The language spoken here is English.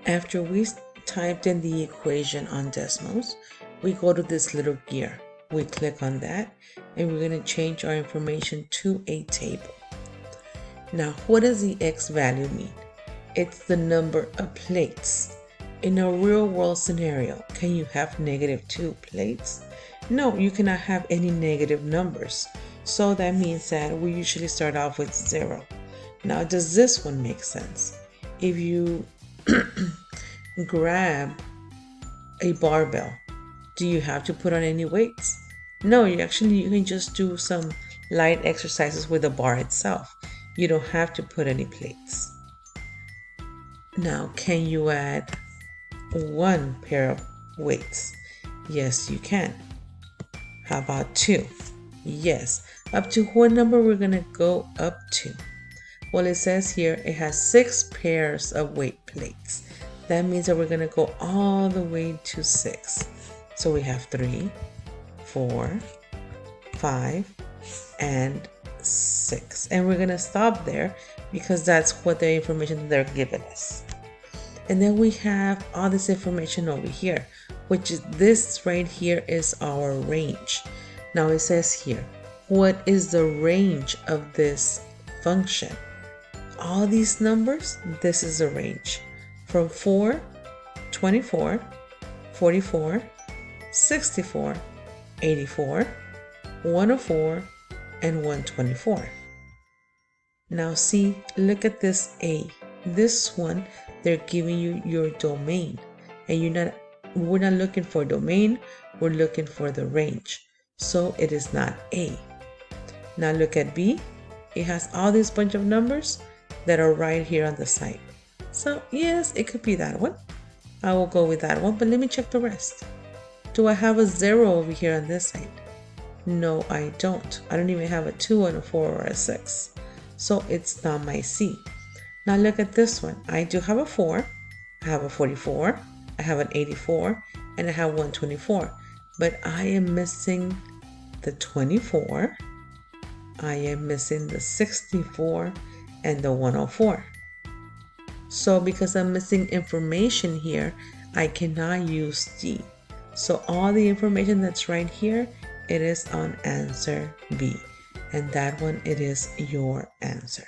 After we typed in the equation on decimals, we go to this little gear. We click on that and we're going to change our information to a table. Now, what does the X value mean? It's the number of plates. In a real world scenario, can you have -2 plates? No, you cannot have any negative numbers. So that means that we usually start off with 0. Now, does this one make sense? If you grab a barbell, do you have to put on any weights? No, you can just do some light exercises with the bar itself. You don't have to put any plates. Now, can you add 1 pair of weights? Yes, you can. How about 2? Yes. Up to what number we're going to go up to? Well, it says here it has 6 pairs of weight plates. That means that we're going to go all the way to 6. So we have 3, 4, 5, and 6. And we're going to stop there because that's what the information they're giving us. And then we have all this information over here, which is this right here is our range. Now it says here, what is the range of this function? All these numbers, this is the range. From 4, 24, 44, 64, 84, 104, and 124. Now see, look at this A. This one, they're giving you your domain. And we're not looking for domain, we're looking for the range. So it is not A. Now look at B. It has all this bunch of numbers that are right here on the side. So yes, it could be that one. I will go with that one, but let me check the rest. Do I have a 0 over here on this side? No, I don't. I don't even have a 2 and a 4 or a 6. So it's not my C. Now look at this one. I do have a 4, I have a 44, I have an 84, and I have 124. But I am missing the 24, I am missing the 64, and the 104. So because I'm missing information here, I cannot use D. So all the information that's right here, it is on answer B. And that one, it is your answer.